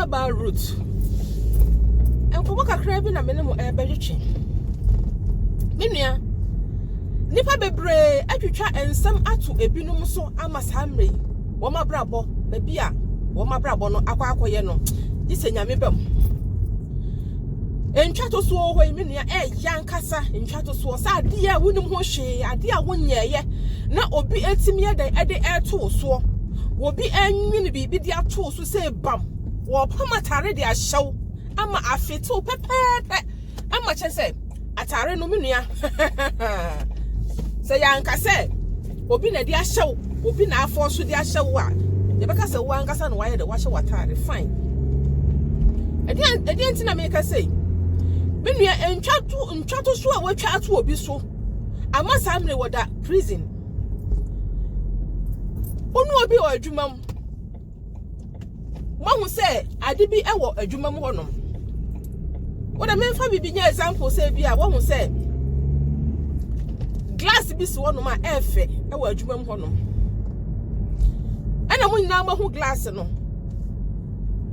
about root. And for what a crab in a minimum air bedroom. Minia Nipa bebre atwitwa ensam ato ebinum so amasamre wo mabrabo baby a wo mabrabo no akwakoye no dise nyame bam entwa to so ho emi nua yankasa entwa to so sa ade a wonim ho hwe ade a wonyeye na obi etimi ede eto so obi anwini bibi de ato so se bam wo pamatare de ahyew ama afeto pepepe ama chese atare no menua say yankasa obi na de ahyew obi na afo so de ahyew a ye beka say wankasa no waye de wahyew atare fine edi antina me ka say menua entwato so a watwa ato obi so ama samre woda prison onu obi o adwumam mahu say ade bi ewo adwumam honom woda me fa bibi nya example say bi a wo say glass bi so no ma efe ewo adwumam honom ana mun na ma hu glass no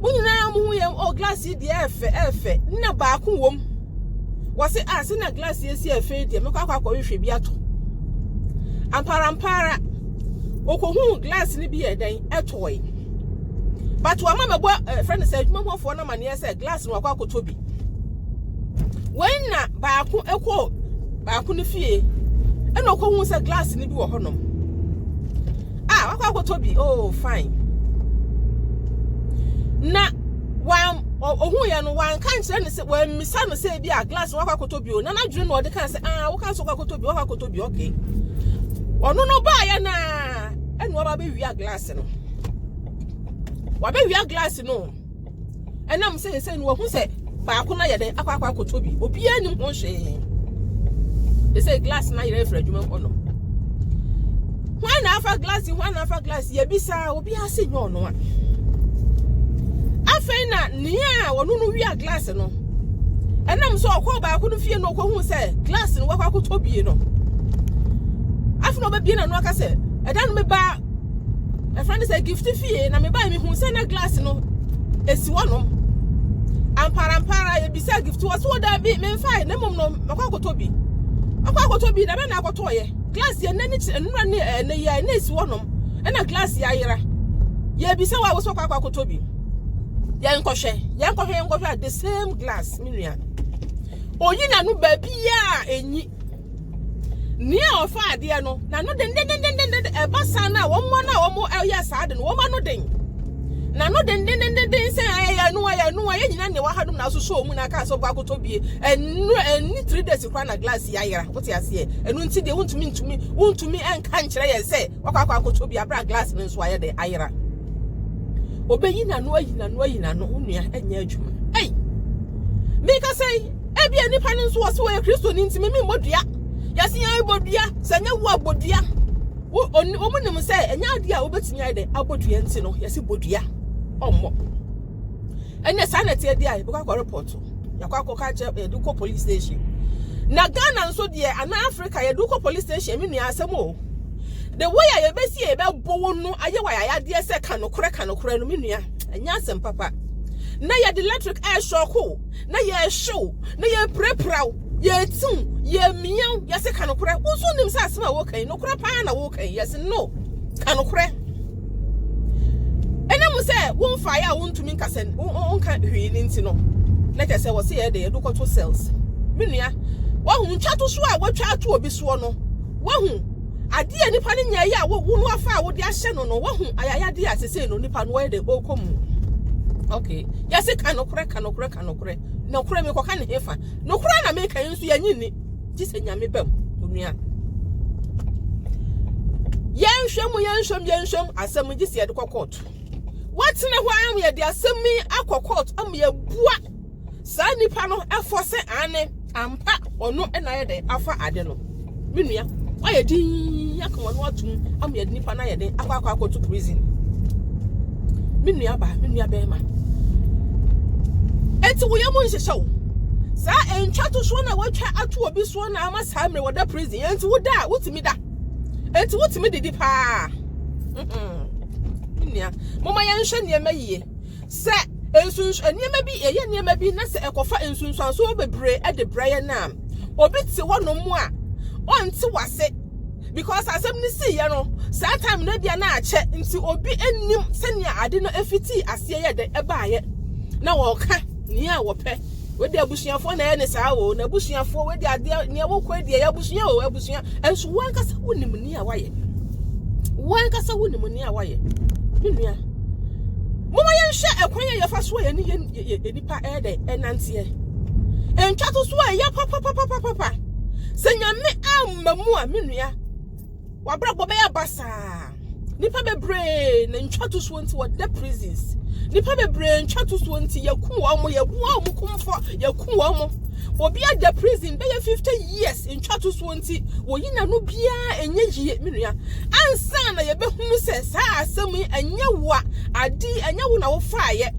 mun na mu ye o glass di efe na ba ku wom wose se na glass ye si efe di me kwakwa hwe bi ato ampara okohu glass ni bi eden etoy but wa mama bo friend say adwumam hofo na ma ne say glass no akwa kotobi when na ba ku no fie and no come say glass ni bi wo honom wakwa tobi oh fine na wan ohun ya no wan kan kire ne se wan misa no say bi a glass wakwa tobi o na dwere no de kan say wo kan so wakwa tobi okay ono no ba ya na enu wa ba be wi a glass no wa be wi a glass no enam say no hu say ba ko na ye de akwa tobi obi anim ho hwe. They say glass na yere fra adwuma ono. When afa glass ye bisa obi ase nyo ono a. Afei na nia wono no wi a glass no. Enam so okọ ba ko no fie no okọ hu say glass no wakwa tobi no. Afi no ba bi na no aka say eda no me ba a friend say gift fie na me ba mi hu say na glass no esi wono. Ampara ye bisa gift was wo da bi me fine na mom no makwa tobi. Akwa tobi na be na akotoye glass ye nani enura ne ye na esi wonom na glass ya yira ye bisa wa wo so akwa tobi ye nkohwe the same glass minua oyi na no ba bia enyi ni a ofa ade no na no den e basa na wo mo na wo mo ya saade no wo ma no den na no den say ya no ye nyina ne wa hadum na so so mu na ka so gwa kotobi enu 3 days kwa na glass ya yira what ya se enu nti de wontumi enka nkire ye say wakwa kotobi abra glass no so aye de ayira obeyi na no unua enya adwuma me ka say ebi anipa no so wo ye Kristo ni ntimi me modua yase ya bodua sanya wo abodua omunim say enya ade a obetimi ade abodua nti no yase bodua omo ene sanete ade a bekwa report yakwa ka che Eduko police station na Ghana nso de ana Africa Eduko police station me nua asem o the way I besi e be bo no ayewa ya de se kanokore no me nua enya asem papa na ya the electric air shock na ya show na ya prepraw ya tun ya miyan ya se kanokore uso nim sa asem a wo kan no kore pa na wo kan yes no kanokore ena say won fire wontumi nkasen won ka hwi ni nti no na je say wo say de Eduko to cells menua wo hu ntwato so a watwa ato obi so no wo hu ade nipa ne nya ya wo no afa wo de ahye no wo hu ayaya de asese no nipa no we de okomu okay ya say kanokore no kure me ko ka ne hefa no kure na me kan so ya nyini ti se nya me bam onua yenhwem asem gi se de court what na ho am ye de asemi akokot am ye bua sa nipa no efose ane ampa ono na ye de afa ade no menua aye din yakon no atum am ye de nipa na ye de akwa to prison menua be ma enti wo yemu nhyehyɛw sa entwa to so na watwa ato obi so na ama sa mre woda prison enti wo da wotimi da enti wotimi didi pa nia mama ya nhwe ne mayie se ensunsu eniema bi eye niema bi na se ekofa ensunsu anso bebre e de braye na obi te hono mu a onte wase because asem ni see ye no saa time na bia na ache nti obi enim senia ade no afiti ase ye de ebaaye na wo ka ni a wo pe we de abusuafo na ye ne saa wo na abusuafo we de ade ne wo kwa de ye abusua o abusua enso wan kasa wonim ni a waye wan kasa wonim ni a waye menua mama yenhwe ekwan ye fa so ye ni nipa ede enante ye entwa to so ye papa senyame amamu a menua wabra bobe ya basa nipa bebre na ntwa to so nti what the prisons nipa bebre ntwa to so nti yakun wa mo kumfo yakun wa mo obi at the prison be 50 years ntwa to so nti wo yina no bia enye yie menua ansa na ye behunu se saa asem enye wa adi enye wo na wo faaye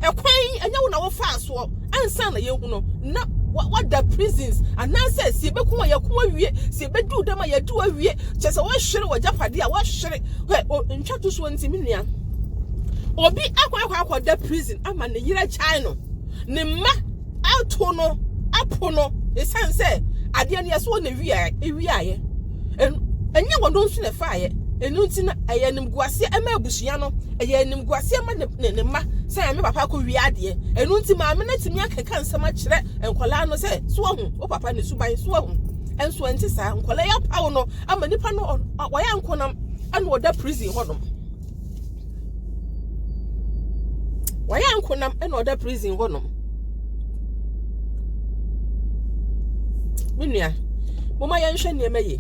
ekwan enye wo na wo faa so ansa na ye hu no na what the prisons and answer si be kuma ya kuma wie si be du dem ya du awie chese wo hwere wo japade a wo hwere ntwa to so nti menua obi akwa the prison ama ne yira chai no ne ma auto no apo no esan se ade ne yeso na wiaye enye wodo nso na faaye enu nti na eyenim guase ema abusua no eyenim guase ema ne ma say me papa ko wi ade enu nti ma me na timi akeka nsama kire enkola no say so hu o papa ne suban so hu enso enti sa enkola ya pawo no ama nipa no waya nkonam anu oda prison hodom waya nkonam anu oda prison hodom menua mama yenhwe ne emaye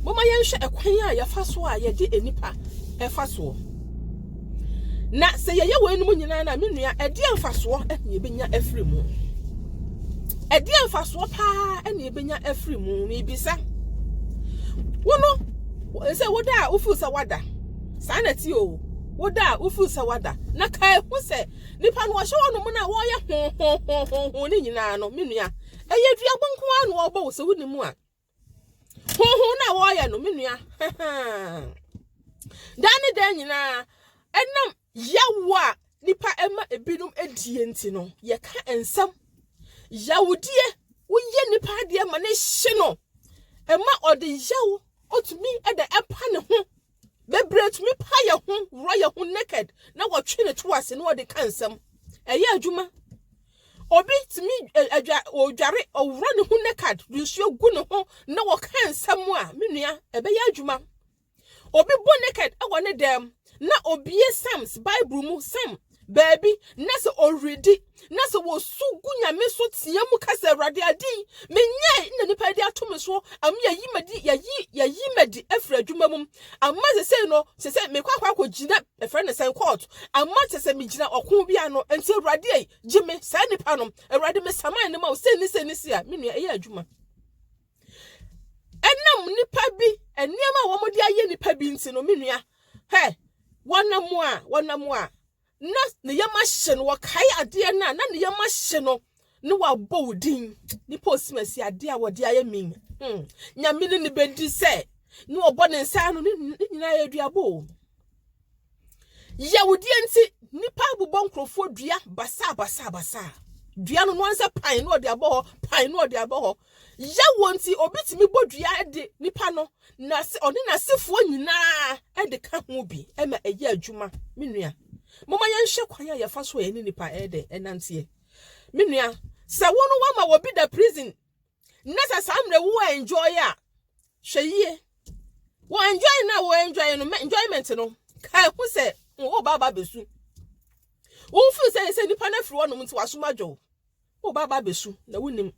mama yenhwe ekwan a ya fa so a ye di enipa e fa so na se ye wenum nyina na menua edi amfaso ene benya afri mu edi amfaso pa ene benya afri mu mi bisa wono se woda ufu se wada sanati o woda ufu se wada na kai hu se nipa no hye wono mu na wo ye ho ni nyina no menua eye dua bonko anu obo se wonimu a ho na wo ye no menua dani dan nyina enam yawa nipa ema ebinum edie nti no ye ka ensam yawudie woye nipa de ma ne hye no ema ode yawo otumi ede epa ne ho bebre tumi pa ye ho ro ye ho naked na wotwe ne to ase na ode ka ensam eye adwuma obi tumi odware owro ne ho naked nsuo gu ne ho na wo ka ensam a menua ebe ye adwuma obi bo naked e wone dem na obie Psalms Bible mu Psalm baby na se already na se wo sugu nyame so tie mu kasa awrade adi menye na nipa di atom so am ya yimadi afra adwuma mum amma se say no se say me kwakwa gina e friend sen court amma se say me gina okun bia no enti awrade ai gime sa nipa no awrade me saman ne ma o se ni sia me nua e adwuma enam nipa bi eniama wo mo di aye nipa bi nti no me nua he wana mu a na ne yama hye no wakai ade na ne yama hye no ne wabɔ wodin ni posimasi ade a wode aye min nyame ne bedi se ne obɔ ne nsa no ne nyina ya duabo ya wodi enti nipa bobɔ nkrofo dua basa dua no ansa pan no ode abɔ ho ya wonti obitimi bodua de nipa no na se one na sefo nyina e de ka ho bi e ma eye adwuma menua mama yenhwe kwan ya fa so eni nipa e de enante menua se wono wa ma wo bi da prison na sa samre wo enjoy a hweyie wo enjoy no enjoyment no ka hu se wo baba besu wo fu se nipa na firi wono mti wasomadwo wo baba besu na wonim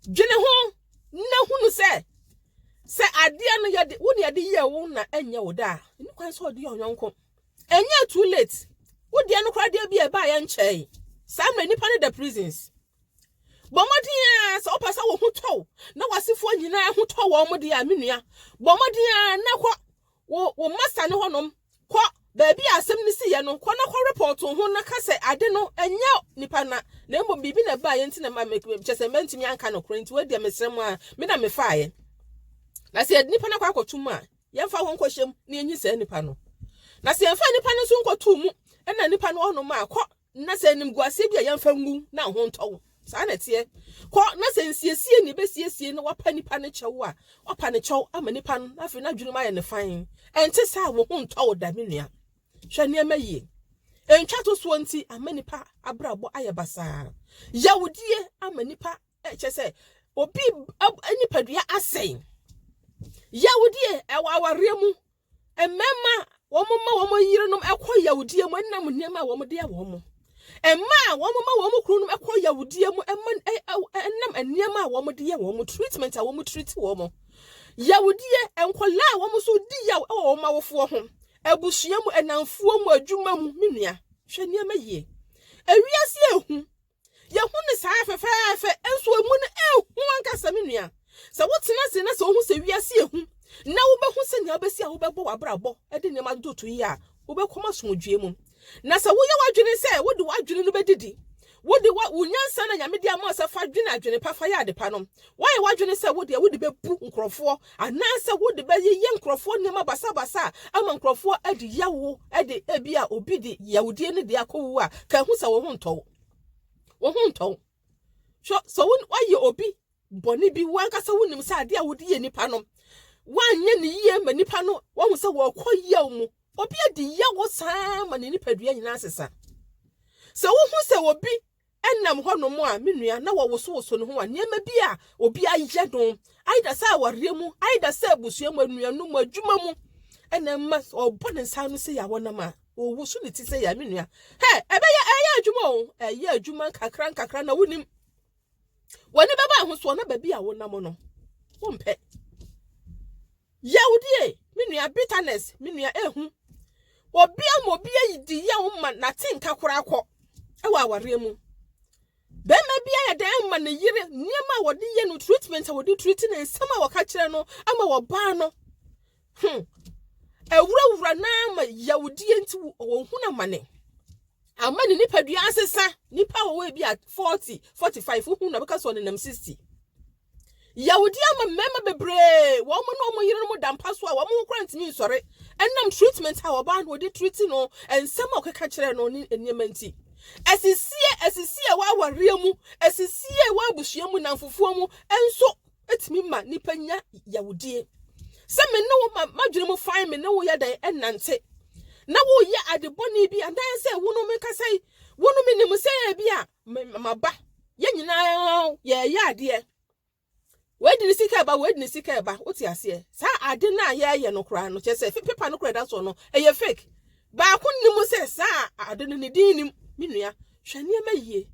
dwene ho na hunu se ade no yade woni ade ye wo na enye wo da ni kwan so ode onyonko enye too late wo de no kwade bia ba ya nchei sam na nipa ne the prisons bomodin a so pasa wo huto na wasifo nyina huto wo mo de a menua bomodin na kɔ wo masa ne honom kɔ baby asem ni si ye no kɔ na kɔ report ho na ka se ade no enye nipa na embo bibi na ba ye nti na ma chese mentimi anka no krenti we de mesrem a me na me faaye na se nipa na kwa akotum a ye mfa ho nkɔhyem na enyi se nipa no na se mfa nipa no so nkɔtu mu nipa no ono ma kɔ na sɛ nim guase bi a yɛmfa ngu na ho ntɔwo saa na tie kɔ na sɛ nsiesie ni besiesie na wapa nipa ne kyɛwo a wapa ne kyɛw ama nipa no afi na dwunu ma yɛ ne fan ɛnte saa wo ho ntɔwo da menua hwɛ nneɛma yie entwa to so nti ama nipa abrabɔ ayɛ basaa yawudie ama nipa kyɛ sɛ obi nipa dua asɛn yawudie ɛwaware mu emema wɔn yirenom ɛkɔ yawudie mu ɛnam nneɛma wɔn de awɔ Emma, woman, woman, I call you, dear, and Yama, woman, dear, woman, treatment, a woman treat woman. Yawu dear, and call la, woman so dear, oh, my for him. A bushiam and now form a juma minia. Shanyama ye. A real see, Yahun is half a fair, and so a moon, one casaminia. So what's in us almost a real see whom. Now, who send your best, Obabo, a brabo, I didn't do to ya, Oba commerce with Jim. Nasa wo ye wadwene se wo de wadwene no bedidi wo de wunyansa na nyame dia ma sa fa dwene adwene pa fa ya de pa no why wadwene se wo de bebu nkrofo anansa wo de be ye nkrofo ne ma basa basa ama nkrofo adi yawo ade ebia obi de yawudie ne de akowu a ka hu sa wo ho ntɔ so why ye obi boni bi wanka sa wonim sa ade a wo de ye nipa no wanye ne yie ma nipa no wo hu sa wo koyaw mu obi adi yawo saa ma ne nipadua nyina asesa se wo hu se obi enam ho no mo a menua na wo woso no ho a niema bi a obi ayɛ don aida sa aware mu aida sa abusua mu anua no mu adwuma mu enam ma obɔ ne nsa no se ya wona ma o wusu ne ti se ya menua he ebe ya adwuma o ɛyɛ adwuma kakra na wonim woni beba ho so na ba bi a wona mo no wo mpɛ yawudie menua bitterness menua ehu obia yidi ya umma na tinka kura akọ ewa aware mu be ma bia ya dan ma ne yire niema wodi ye no treatment a wodi treat na nsama waka kire no ama wo ba no ewura na ma yawudie nti wo huna mane ama ne nipadua asesa nipa wo we bia 40 45 huna beka so ne nam 60 yawudi ama mema bebre wo mo no mo yire no dampa so a wo mo kwant mi nsore enam treatment ha wo ban wo de treat no ensema okeka kire no ni eniema nti esisie wa aware mu esisie wa abusua mu na mfofuo mu enso etimi ma nipa nya yawudie se me no madwene mu fine me no wo ya dan enante na wo ye adeboni bi andan se wo no me kasai wo no me nim se bi a maba ye nyina ye ade Wedini sika eba oti ase sa ade na ye no kra no chese paper no kra da so no eye fake ba kunnim se sa ade no ne din nim menua hwane ma yie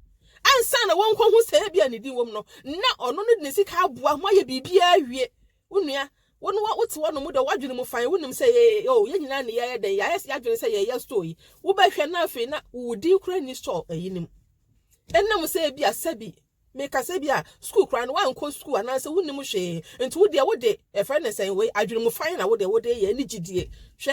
ansa na won ko hu se bia ne din wom no na ono no ne sika aboa mo ye bibia awie unua wonu wote wono mu da wadwene mu fan wonim se ye nyina ne ye den ya adwene se ye story wo ba hwe na afi na wudi kra ni store ayinim enam se bia sabi make a sabia school cran one co school and answer wouldn't mushe into would de a friend the same way I dream fine out there would they any gd she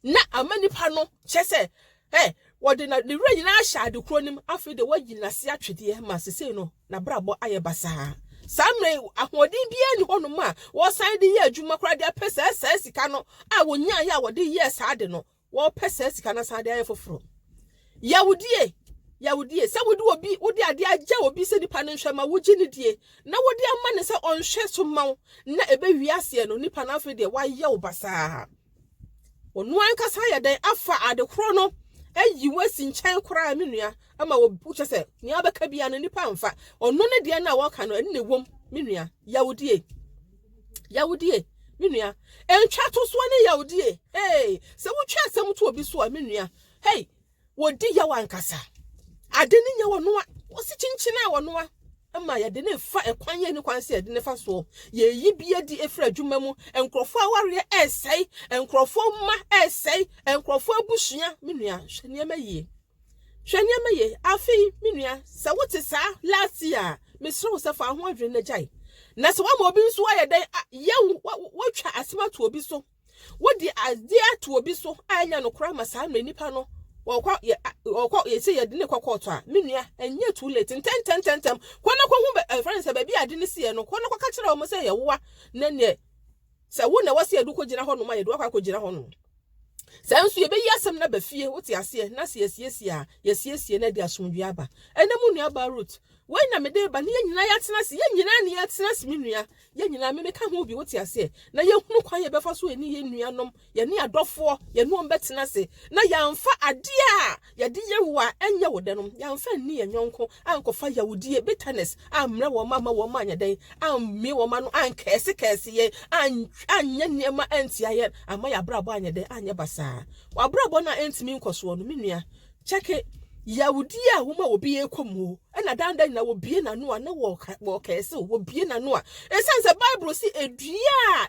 na a many panel chese hey what did not the rain I shall do cronim after the way you nasia treaty master say no na brabo ayabasa some may a wadi be any one ma was signed the year juma cried their pesa says cano I will nya what the years had no what pesa cana side for from Yawudie se wodi obi wodi ade agya obi se nipa ne nhwema wogi ne die na wodi ama ne se onhwe so maw na ebe wiase no nipa na afi de waye wo basa onu ankasa ya den afa ade kro no ayi wasi nkyɛn kora menua ama wo buche se ni abeka bia no nipa mfa onu ne de na woka no ene wom menua yawudie menua entwa to so ne yawudie hey se wotwa asem to obi so a menua hey wodi yawa ankasa ade ne nya wono a wosi chinchina wono a ama ya de ne fa ekwan ye ne kwanse ya de ne fa so ye yi bia di efra dwuma mu enkrofo aware esai enkrofo ma esai enkrofo abusua menua hwene ma ye afi menua se wote sa last year mesro wo se fa ho adwene na jai na se wa ma obi nso aye den ye wotwa asema to obi so wodi azia to obi so anya no kora ma sa na nipa no okwa ye say ye de ne kwakwoto a menua enye too late tentem kwana kwa hu friends ba bi ade ne sie no kwana kwa ka kire o mo say ye woa na ne se wo na wase adu ko gina ho no ma ye do kwa ko gina ho no Sansu ye be yasem na ba fie wote ase na se yesiesie na de asomdwe aba enemu nua ba root we na me de ba ne nyina ya tena se ye nyina ne ya tena se me nua ye nyina me ka ho bi wote ase na ye hunu kwan ye befa so eni ye nuanom ye ne adofo ye no mbetena se na yamfa ade a ye de ye wo a enye wo denom yamfa ni ye nyonko ankofa yawudie bitterness amre wo mama wo ma anyeden ammi wo ma no ankese ye anye niema antia ye ama ya brabo anyeden anye basa wa brabo na entimi nkoso no me nua check it yawudi a wo ma obi ekomu na dandan na obi na no na wo kese obi na no esense bible si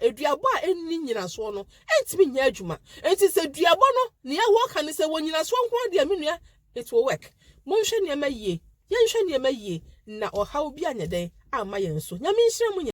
eduabo a enni nyina so no entimi nya adwuma enti se duabo no ne ya wo ka ne se wo nyina so nko de me nua it will work monhwe ne ma yie yenhwe ne ma yie na ohaw bi anyeden ama yenso nyame nhire mu